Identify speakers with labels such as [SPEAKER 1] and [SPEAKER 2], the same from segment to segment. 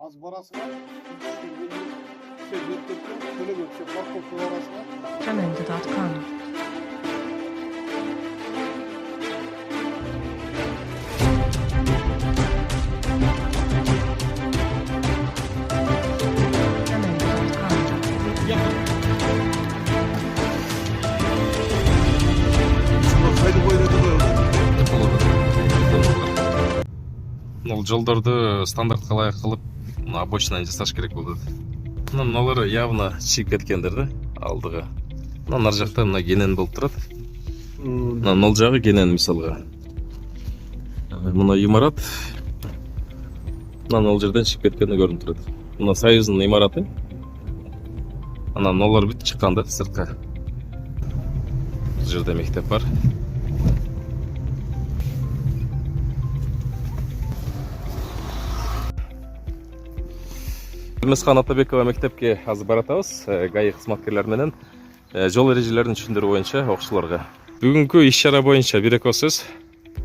[SPEAKER 1] аз барасыңар, төлөмөкчө парковка барасыңар.
[SPEAKER 2] Jamendo.com.
[SPEAKER 3] Бұл жолдарды стандарт қалай қылып обочинаны жасаш керек болды. Мыналар явно шығып кеткендер да алдыға. Нар жақта мына кенен болып тұрады. Нол жағы кенен мисалға. Мына имарат нол жерден шығып кеткені көрініп тұрады. Мына Союздың имараты. Нолар бүт шыққанда сыртқа. Бұл жерде мектеп бар. Мисхан Атабекова мектепке азыр баратабыз. ГАИ кызматкерлери жол эрежелерин түшүндүрүү боюнча окуучуларга. Бүгүнкү иш-чара боюнча бир-эки сөз.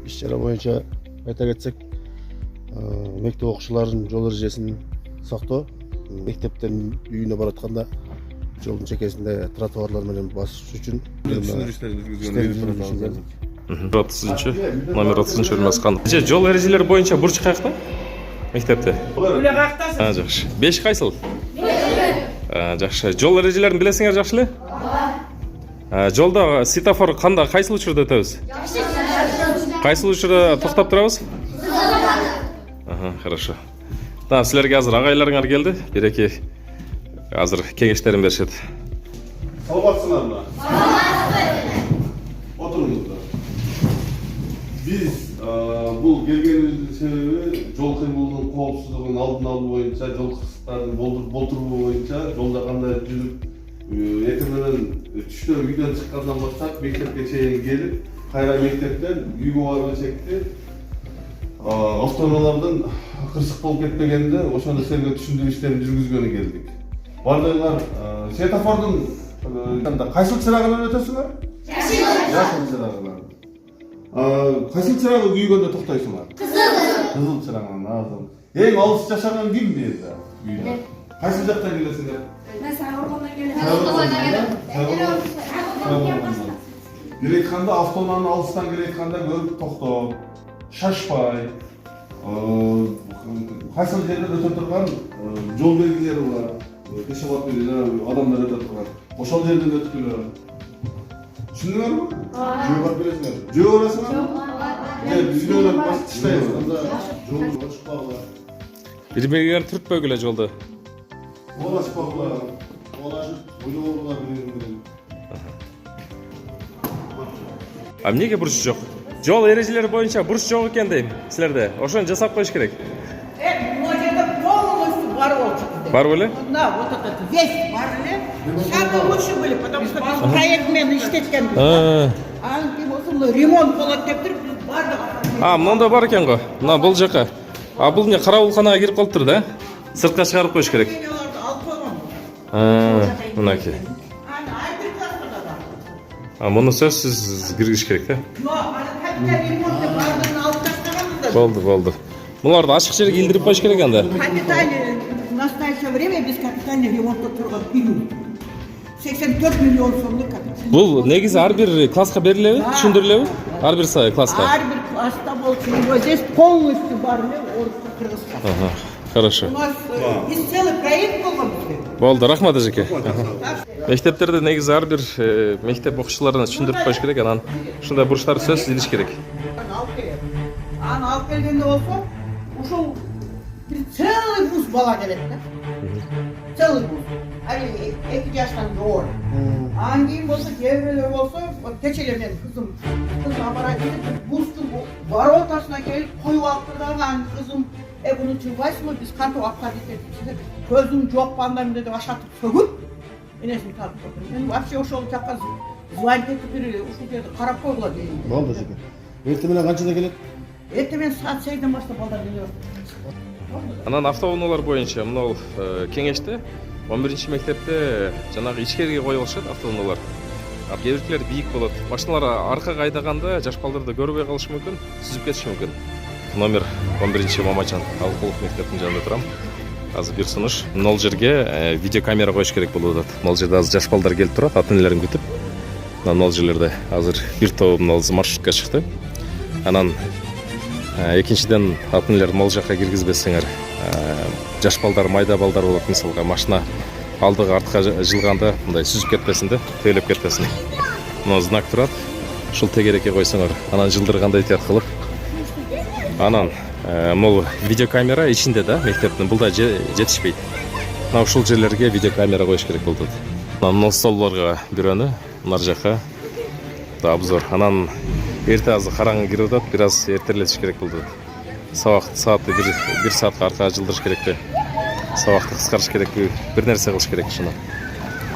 [SPEAKER 1] Иш-чара боюнча айта кетсек, мектеп окуучуларынын жол эрежесин сактоо, мектептен үйүнө баратканда жолдун чекесинде тротуарлар менен басыш үчүн
[SPEAKER 3] Номер 30-чы Өрмөскан. Жол эрежелери боюнча бурч каякта? Мектепте. Жакшы. 5 кайсыл? Жакшы. Жол эрежелерин билесиңер жакшы эле? Жолда светофор кандай кайсыл учурда өтөбүз? Кайсыл учурда токтоп турабыз? Хорошо. Та силерге азыр агайларыңар келди. Бир-эки азыр кеңештерин беришет.
[SPEAKER 4] Саламатсыңарбы? Отуруңуздар. Биз бул келгенибиздин себеби жол кыймылынын коопсуздугун алдын алуу боюнча, жол кырсыктарын болтуруу боюнча, жолдо кандай жүрүп, эртең менен түштө үйдөн чыккандан баштап мектепке чейин келип, кайра мектептен үйгө барып эчекти автоунаалардын кырсык болуп кетпегенде ошону силерге түшүндүрүү иштерин жүргүзгөнү келдик. Бардыгыңар светофордун кайсыл чырагынан өтөсүңөр? Жашыл чырагынан. Кайсыл чырагы күйгөндө токтойсуңар? Кызыл чырагынан. Азыр. Эң алыс жашаган ким бизде? Үйдө. Кайсыл жактан келесиңер?
[SPEAKER 5] Мен Сайгоргондон келем.
[SPEAKER 4] Келетканда автоунааны алыстан келетканда көрүп токтоп, шашпай, кайсыл жерде өтө турган жол белгилери бар. Пешеход адамдар өтө турган. Ошол жерден өткүлөр. Түшүндүңөрбү? Жөө барып келесиңер. Жөө барасыңарбы? Бизге эле басып таштайбыз. Анда жол ачыкпагыла.
[SPEAKER 3] Бири-биригерин түртпөгүлө жолду.
[SPEAKER 4] Жол ачыкпагыла. Олашып, ойлогула бири-бири.
[SPEAKER 3] Эмнеге буруш жок? Жол эрежелери боюнча буруш жок экен дейм силерде. Ошону жасап коюш керек.
[SPEAKER 6] Мына жерде полностью бар болчу.
[SPEAKER 3] Бар беле?
[SPEAKER 6] Да, вот этот весь бар эле. Самый лучший были, потому что biz проектмен иштеткенбиз. Анткени болсо ремонт болот деп туруп биз бардык.
[SPEAKER 3] Мында бар экен го. Мына бул жака. Бул эмне карабулканага кирип калыптыр да? Сыртка чыгарып коюш керек.
[SPEAKER 6] Мен аларды алып койгонмун.
[SPEAKER 3] Мынакей.
[SPEAKER 6] Аны айдыр класста бар.
[SPEAKER 3] Муну сөзсүз киргизиш керек да?
[SPEAKER 6] Жок, аны капитал ремонт деп бардыгын алып таштаганбыз.
[SPEAKER 3] Болду. Буларды ачык жерге илдирип коюш керек анда.
[SPEAKER 6] Капитальный в настоящее время без капитальный ремонтта турган үй. 84 миллион сомдук капитал.
[SPEAKER 3] Бул негизи ар бир класска берилеби? Түшүндүрүлөбү? Ар бир класска.
[SPEAKER 6] Ар бир класста болчу. Здесь полностью бар эле орусча, кыргызча.
[SPEAKER 3] Хорошо.
[SPEAKER 6] У нас из целый проект болгон.
[SPEAKER 3] Болду, рахмат эжеке. Мектептерде негизи ар бир мектеп окуучуларына түшүндүрүп коюш керек, анан ушундай буруштар сөзсүз илиш керек.
[SPEAKER 6] Аны алып келгенде болсо, ушул bir целый бус бала келет да. Целый бус. Али 2 жаштан жогору. Анан кийин болсо, кээ болсо, кечеле мен кызым апарат деп бустун воротасына келип коюп алыптыр да, анан кызым буну чыгбайсыңбы, биз кантип алып кетет деп, көзүм жок бандам деп ашатып сөгүп, энесин тартып отур. Мен вообще ошол жакка звонить этип бир ушул жерде карап койгула дейм.
[SPEAKER 1] Болду жеке. Эртең менен канчада келет?
[SPEAKER 6] Эртең менен саат 8ден баштап балдар келет.
[SPEAKER 3] Анан автоунаалар боюнча мына кеңеште 11-мектепте жанагы ичкерге коюлушат автоунаалар. Кээ биркилер бийик болот. Машиналар аркага айдаганда жаш балдарды көрбөй калышы мүмкүн, сүзүп кетиши мүмкүн. Номер 11 Мамачан Алкулов мектептин жанында турам. азыр бир сунуш. Мына жерге видеокамера коюш керек болуп атат. Мына жерде азыр жаш балдар келип турат, ата энелерин күтүп. Мына жерлерде азыр бир топ маршрутка чыкты. Анан экинчиден ата энелерди мол жакка киргизбесеңер, жаш балдар, майда балдар болот, мисалга машина алдыга артка жылганда мындай сүзүп кетпесин да, тейлеп кетпесин. Мына знак турат. Ушул тегерекке койсоңор, анан жылдыргандай этият кылып. Анан могу видеокамера ичинде да, мектептин булда жетишпейт. Мына ушул жерлерге видеокамера коюш керек болду. Мына столдорго бирөөнү, нар жакка да обзор. Анан эрте азыр караңгы кирип атат, бир аз эртелетиш керек болду. Саатты бир саатка аркага жылдырыш керекпи? Сабакты кыскартыш керекпи? Бир нерсе кылыш керек ушуну.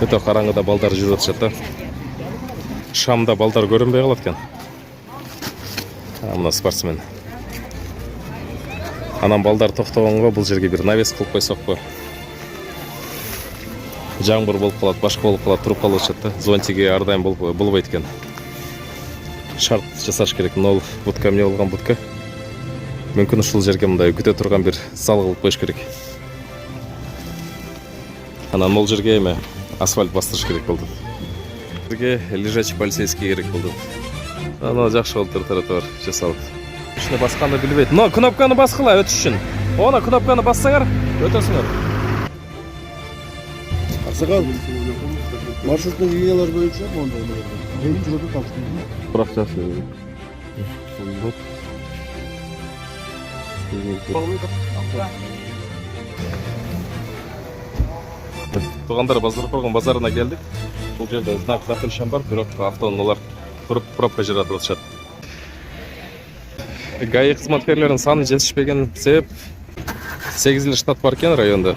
[SPEAKER 3] Өтө караңгыда балдар жүрүп атышат да. Шамда балдар көрүнбөй калат экен. Мына спортсмен. Анан балдар токтогонго бул жерге бир навес кылып койсокпу? Жамгыр болуп калат, башка болуп калат, туруп калышат да. Зонтиги ар дайым болбойт экен. Шарт жасаш керек. Мына будка эмне болгон будка? Мүмкүн ушул жерге мындай күтө турган бир зал кылып коюш керек. Анан могу жерге эме асфальт бастырыш керек болду. Жерге лежачий полицейский керек болду. Анан жакшы болуп тротуар жасалып. Ушуну басканды билбейт. Но кнопканы баскыла өтүш үчүн. Она кнопканы бассаңар, өтөсүңөр.
[SPEAKER 1] Аксакал, маршруттун линиялары боюнча монда жүрөтүп калдык.
[SPEAKER 4] Бирок жакшы.
[SPEAKER 3] Тугандар Базаркоргон базарына келдик. Бул жерде знак запрещен бар, бирок автоунаалар туруп пробка жаратып атышат. ГАИ кызматкерлеринин саны жетишпеген себеп 8 эле штат бар экен районда.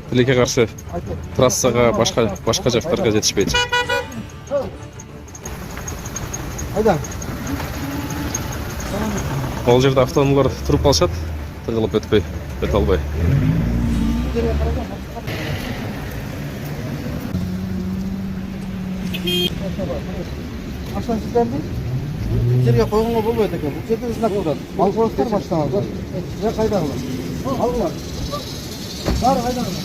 [SPEAKER 3] Тилекке каршы трассага башка жактарга жетишпейт.
[SPEAKER 1] Айда.
[SPEAKER 3] Ол жерде автоунаалар туруп калышат, тыгылып өтпөй, өтө албай.
[SPEAKER 1] Машинасыздарды жерге койгонго болбойт экен. Бул жерде знак турат. Алгылар машиналар. Же кайдагылар? Алгылар. Баары кайдагылар?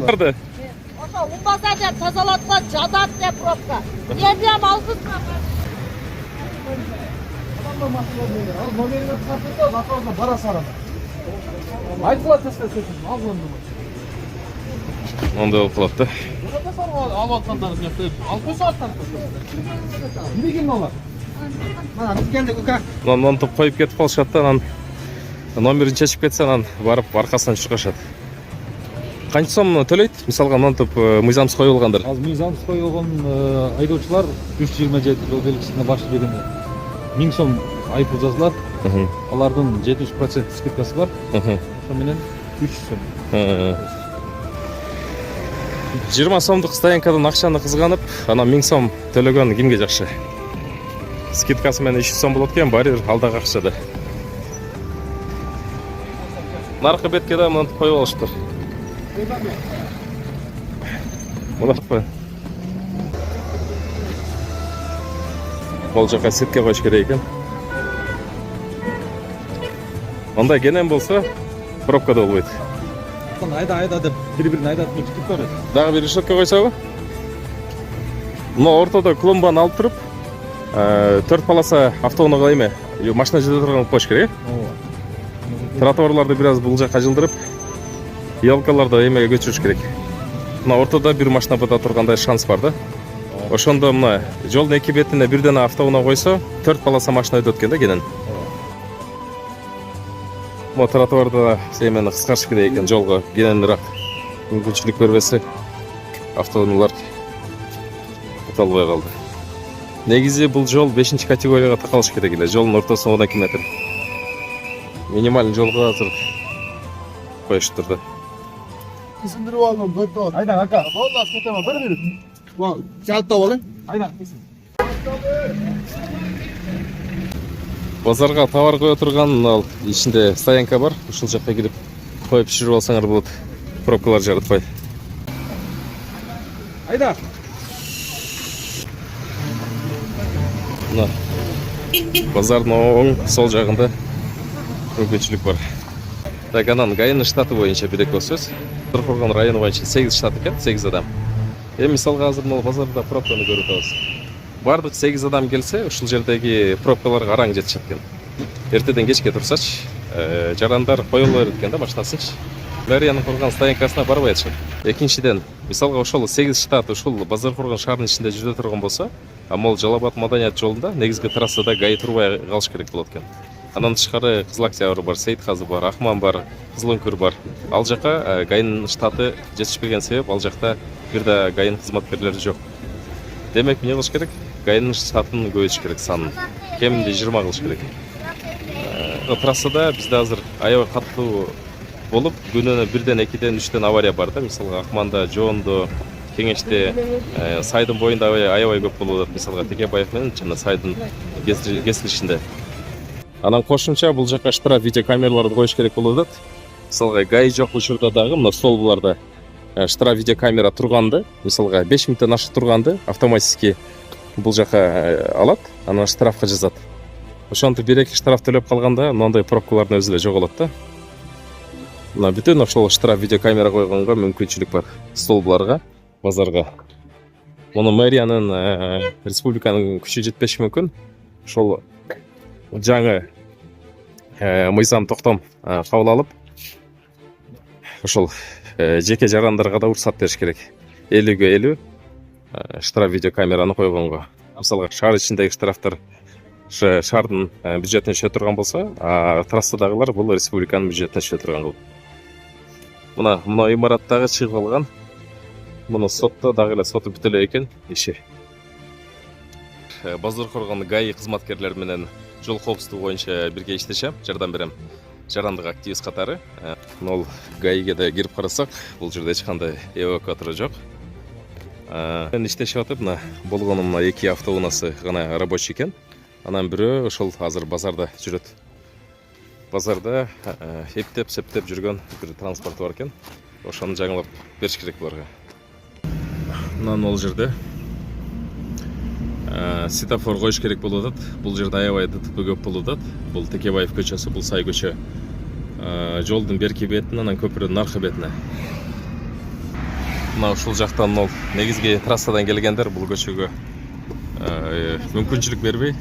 [SPEAKER 3] Барды.
[SPEAKER 2] Ошо унбаса деп тазалатпа, жатат деп пробка. Жерде ham алгызма.
[SPEAKER 1] Ал номерин өткөрүп, автобуска бара сара. Айтылат эске алгын.
[SPEAKER 3] Онда болуп калат да.
[SPEAKER 1] Алып аткандарын жактап, алып койсо аттан. Бири олар? Мана биз келдик, ука.
[SPEAKER 3] Монтуп коюп кетип калышат да, анан номерин чечип кетсе, анан барып аркасынан чуркашат. Канча сом төлөйт? Мисалга монтуп мыйзамсыз коюлгандар.
[SPEAKER 5] Азыр мыйзамсыз коюлган айдоочулар 327 жол белгисине баш бергенде 1000 сом айыппул жазылат. Алардын 70% скидкасы бар. Ошо менен 300 сом.
[SPEAKER 3] 20 сомдук стоянкадан акчаны кызганып, анан 1000 сом төлөгөн кимге жакшы? Скидкасы менен 300 сом болот экен, баары алдагы акчада. Наркы бетке да монтуп коюп алыштыр. Мынапы. Ол жака сетке коюш керек экен. Онда кенен болсо, пробка да болбойт.
[SPEAKER 5] Айда деп бири-бирин айдатып түтүп берет.
[SPEAKER 3] Дагы бир решетке койсобу? Мына ортодо клумбаны алып туруп, 4 полоса автоунаага эме, машина жүрө турган кылып коюш керек. Тротуарларды бир аз бул жакка жылдырып, ялкаларды эмеге көчүрүш керек. Мына ортодо бир машина бата тургандай шанс бар да. Ошондо мына жолдун эки бетине бирден автоунаа койсо, 4 полоса машина өтөт экен да кенен. Мына тротуарда эмени кыскартыш керек экен, жолго кененирээк мүмкүнчүлүк бербесе, автоунаалар өтө албай калды. Негизи бул жол 5-категорияга такалыш керек эле. Жолдун ортосу 12 метр. Минималдуу жолго азыр коюштур да.
[SPEAKER 1] Түсүндүрүп алдым, бөттө. Айда, ака. Болду, кетема, бир минут. Бул жалпта болу.
[SPEAKER 5] Айда.
[SPEAKER 3] Базарга товар кое турган ал ичинде стоянка бар. Ушул жакка кирип коюп түшүрүп алсаңар болот. Пробкалар жаратпай.
[SPEAKER 5] Айда.
[SPEAKER 3] Мына базардын оң сол жагында мүмкүнчүлүк бар. Так, анан Гаинин штаты боюнча бир эки сөз. Торкоргон району боюнча 8 штат экен, 8 адам. Мисалга азыр могу базарда пробканы көрүп атабыз. Бардык 8 адам келсе, ушул жердеги пробкаларга араң жетишет экен. Эртеден кечке турсач, жарандар коюла берет экен да машинасынчы. Мэриянын курган стоянкасына барбай атышат. Экинчиден, мисалга ошол 8 штат ушул базар курган шаардын ичинде жүрө турган болсо, могул Жалал Абад маданият жолунда негизги трассада ГАИ турбай калыш керек болот экен. Андан тышкары Кызыл Октябрь бар, Сейитказы бар, Акман бар, Кызыл Өңкүр бар. Ал жака ГАИнин штаты жетишпеген себеп, ал жакта бир да ГАИнин кызматкерлери жок. Демек, эмне кылыш керек? ГАИнин штатын көбөйтүш керек санын. Кеминде 20 кылыш керек. Трассада бизде азыр аябай каттуу болуп, күнүнө 1ден 2ден 3ден авария бар да. Мисалга Акманда, Жоондо, Кеңеште, Сайдын боюнда аябай көп болуп атат. Мисалга Текебаев менен жана Сайдын кесилишинде. Анан кошумча бул жака штраф видеокамераларды коюш керек болуп атат. Мисалга ГАИ жок учурда дагы мына столбуларда штраф видеокамера турганды, мисалга 5 мүнөттөн ашык турганды автоматически бул жака алат, анан штрафка жазат. Ошонтип 1-2 штраф төлөп калганда мындай пробкалардын өзү эле жоголот да. Мына бүтүн ошол штраф видеокамера койгонго мүмкүнчүлүк бар столбуларга, базарга. Муну мэриянын республиканын күчү жетпеши мүмкүн. Ошол жаңы мыйзам токтом кабыл алып, ошол жеке жарандарга да уруксат бериш керек. 50-50 штраф видеокамераны койгонго. Мисалга шаар ичиндеги штрафтар шаардын бюджетине түшө турган болсо, трассадагылар бул республиканын бюджетине түшө турган болот. Мына имараттагы чыгып алган. Муну сотто дагы эле соту бүтө эле экен иши. Базар коргон ГАИ кызматкерлери менен жол коопсуздугу боюнча бирге иштешем, жардам берем. Жарандык активист катары. Ол ГАИге да кирип карасак, бул жерде эч кандай эвакуатор жок. Мен иштешип атып, мына болгонум 2 автоунаасы гана рабочий экен. Анан бирөө ошол азыр базарда жүрөт. Базарда эптеп-септеп жүргөн бир транспорт бар экен. Ошону жаңылап бериш керек буларга. Мына ол жерде светофор коюш керек болуп атат. Бул жерде аябай ДТП көп болуп атат. Бул Текебаев көчөсү, бул Сай көчө. Жолдун берки бетине, анан көпүрдүн аркы бетине. Мына ушул жактан ол негизги трассадан келгендер бул көчөгө мүмкүнчүлүк бербей,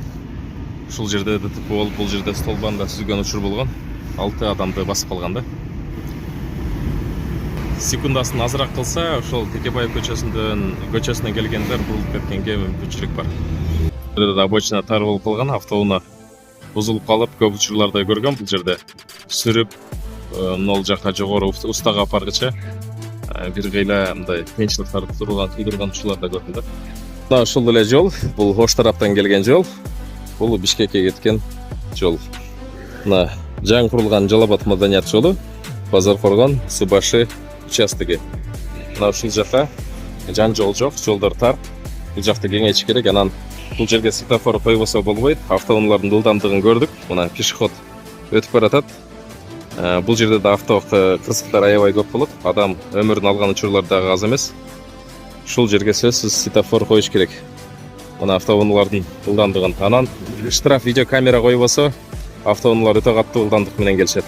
[SPEAKER 3] ушул жерде ДТП болуп, бул жерде столбанда түзүлгөн учур болгон. 6 адамды басып калган да. Секундасын азыраак кылса, ошол Текебаев көчөсүнөн келгендер бурулуп кеткенге мүмкүнчүлүк бар. Бул обочина тар болуп калган, автоунаа бузулуп калып, көп учурларда көргөн бул жерде сүрүп, нол жака жогору устага апаргыча бир кыйла мындай кыйынчылыктарды туудурган учурларда көрдүм да. Мына ушул эле жол, бул Ош тараптан келген жол. Бул Бишкекке кеткен жол. Мына жаңы курулган Жалал Абад маданият жолу, Базар коргон, Субашы участогу. Мына ушул жака жан жол жок, жолдор тар. Бул жакты кеңейтиш керек. Анан бул жерге светофор койбосо болбойт. Автоунаалардын ылдамдыгын көрдүк. Мына пешеход өтүп баратат. Бул жерде да авто кырсыктар аябай көп болот. Адам өмүрүн алган учурлар дагы аз эмес. Ушул жерге сөзсүз светофор коюш керек. Мына автоунаалардын ылдамдыгын. Анан штраф видеокамера койбосо, автоунаалар өтө катуу ылдамдык менен келишет.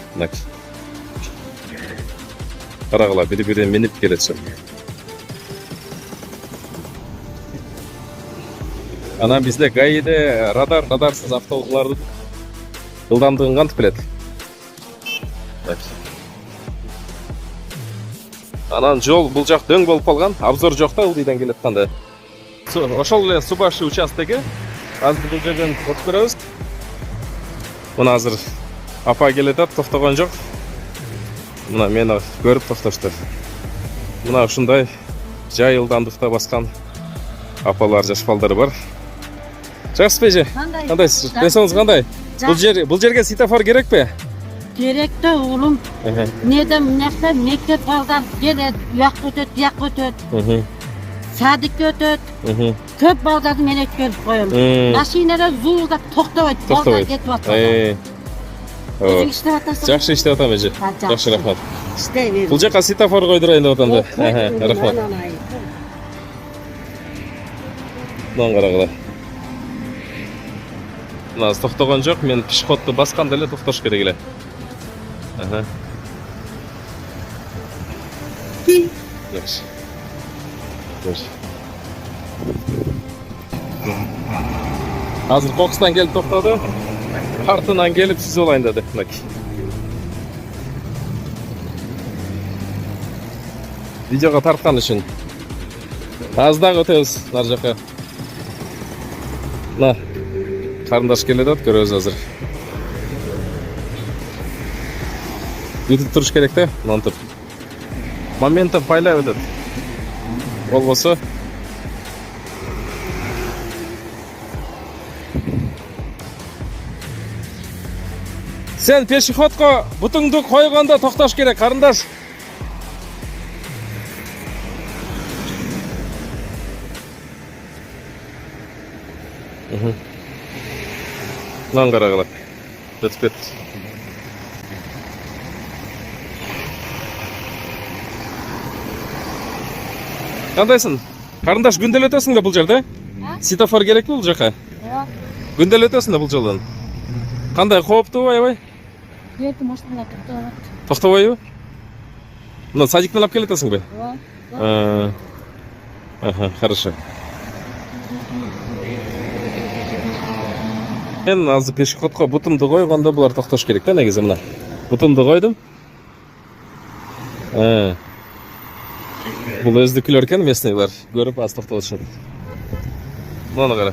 [SPEAKER 3] Карагыла, бири-бирин минип келет. Анан бизде ГАИде радарсыз автоунаалардын ылдамдыгын кантип билет? Анан жол бул жак дөң болуп калган, обзор жок да ылдыйдан келип атканда. Ошол эле Субашы участогу. Азыр бул жерден өтүп көрөбүз. Мына азыр апа келет, токтогон жок. Мына мени көрүп токтошту. Мына ушундай жай ылдамдыкта баскан апалар, жаш балдар бар. Жакшысызбы эже? Кандай? Десоңуз кандай? Бул жерге светофор керекпи?
[SPEAKER 2] Керек да улум. Неден мынакта мектеп балдар келет, уякка өтөт, буякка өтөт. Садикке өтөт. Көп балдарды мен өткөрүп коем. Машиналар зуулдап токтобойт, балдар кетип атат. Өзүң иштеп атасың?
[SPEAKER 3] Жакшы иштеп атам эже. Жакшы, рахмат.
[SPEAKER 2] İşte verin.
[SPEAKER 3] Бул жака светофор койдурайын деп атам да. Рахмат. Мына карагыла. Мына токтогон жок, мен пешеходду басканда эле токтош керек эле. Aha. Yaxshi. Yaxshi. Hozir Qo'qisdan kelib to'xtadi. Qartidan kelib siz olayın dedi. Bak. Videoga tartgan uchun. Azdag o'tamiz nar жаққа. Na. Qarindosh keladi, ko'ramiz hozir. Yutib turish kerak-da, nontib. Momentum paylab o'tadi. Bo'lmasa sen pешеходқа бутыңды қойғанда тоқташ керек, қарындаш. Lan қарағылап. Өтіп. Қандайсың? Қарындаш, күнделі өтесің бе бұл жерде? Светофор керек пе бұл жаққа? Күнделі өтесің бе бұл жолдан? Қандай қауіпті ой?
[SPEAKER 2] Ерте машина тоқтап.
[SPEAKER 3] Тоқтабай ба? Мына садиктен алып келетесің бе? Аха, хорошо. Мен азы пешеходқа бутымды қойғанда бұлар тоқташ керек та, негізі мына. Бутымды қойдым. Бұл өздікілер екен, местныйлар. Көріп аз тоқтап үшін. Мынаны қара.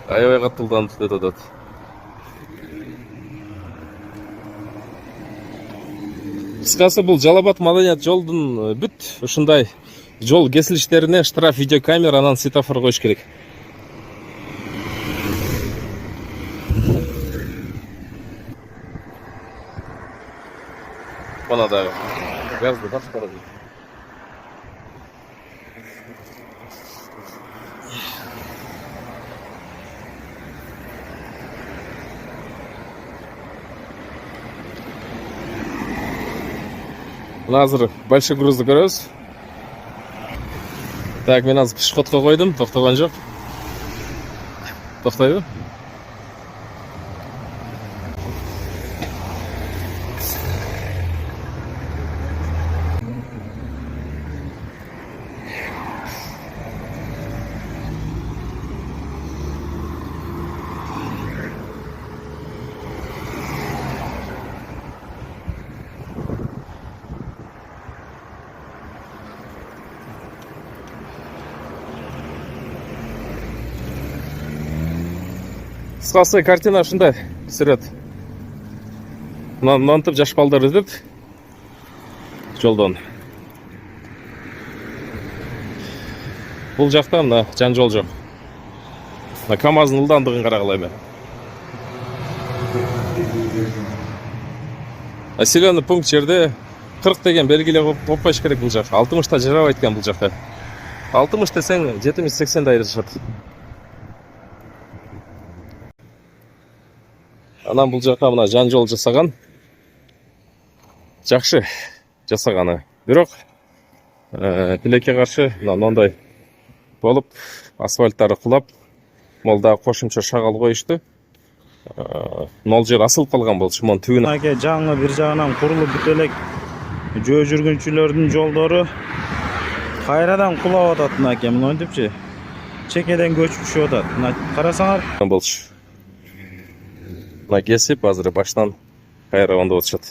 [SPEAKER 3] Аябай қаттылдан өтеді. Қысқасы бұл Жалабат маданият жолдың бүт ушундай жол кесилиштерине штраф видеокамеранан светофор коюш керек. Бана дагы газды башкарат. Азыр большой грузды көрөбүз. Так, мен азыр пешеходко койдум, токтогон жок. Токтойбу? Қысқасы картина ушундай сүрөт. Мынантип жаш балдар өтөт жолдон. Бул жакта мына жан жол жок. Мына КамАЗдын ылдамдыгын карагылайбы. Населенный пункт жерде 40 деген белгилеп топпаш керек бул жак. 60та жарабайт экен бул жакта. 60 десең 70-80 айрышат. Анан бул жака мына жан жол жасаган. Жакшы жасаганы. Бирок тилекке каршы мындай болуп асфальттары кулап, молда кошумча шагал коюшту. Мол жер асылып калган болчу. Мон түбүнө.
[SPEAKER 7] Аке жаңы бир жагынан курулуп бүт элек жөө жүргүнчүлөрдүн жолдору кайрадан кулап атат аке. Мынтипчи чекеден көчүп түшүп атат. Мына карасаңар
[SPEAKER 3] болчу. Мына кесип азыр баштан кайра ондоп атышат.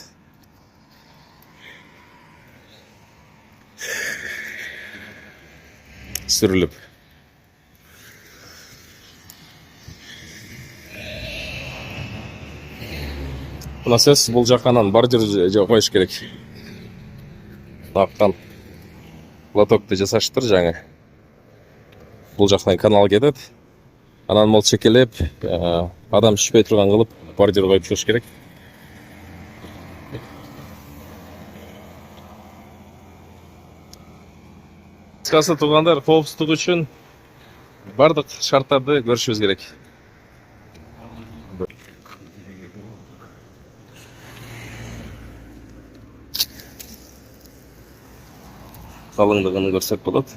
[SPEAKER 3] Сүрүлүп. Мына сөз бул жаканан бордюр коюш керек. Аккан лотокты жасаштыр жаңы. Бул жактан канал кетет. Анан мол чекелеп, адам түшпөй турган кылып бордюр коюп чыгыш керек. Кыскасы туугандар, коопсуздук үчүн бардык шарттарды көрүшүбүз керек. Калыңдыгын көрсөк болот.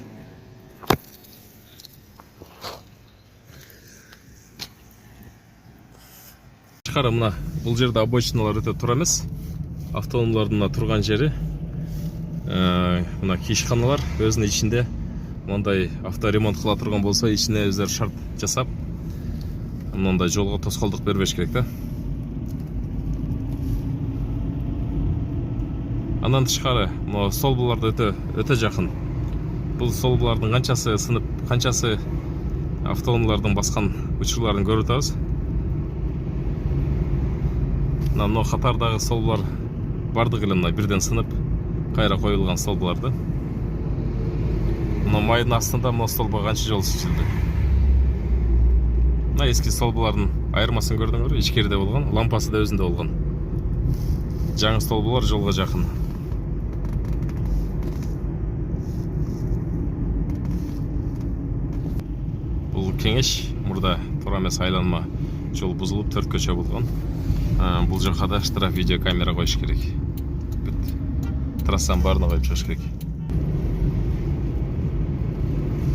[SPEAKER 3] тышкары мына бул жерде обочиналар өтө туура эмес. Автоунаалардын мына турган жери мына кийишканалар өзүнүн ичинде мындай авторемонт кыла турган болсо ичине өздөрү шарт жасап мындай жолго тоскоолдук бербеш керек да. Андан тышкары могу столбуларды өтө жакын. Бул столбулардын канчасы сынып, канчасы автоунаалардын баскан учурларын көрүп атабыз. Мына катардагы столбулар бардыгы эле мына бирден сынып, кайра коюлган столбуларды. Мына майдын астында мына столбуга канча жол чечилди. Мына эски столбулардын айырмасын көрдүңөрбү? Ичкерide болгон, лампасы да өзүндө болгон. Жаңы столбулар жолго жакын. Бул кеңеш мурда туура эмес айланма жол бузулуп 4 көчө болгон. Бул жака да штраф видео камера коюш керек. Трассанын баарына коюп чыгыш керек.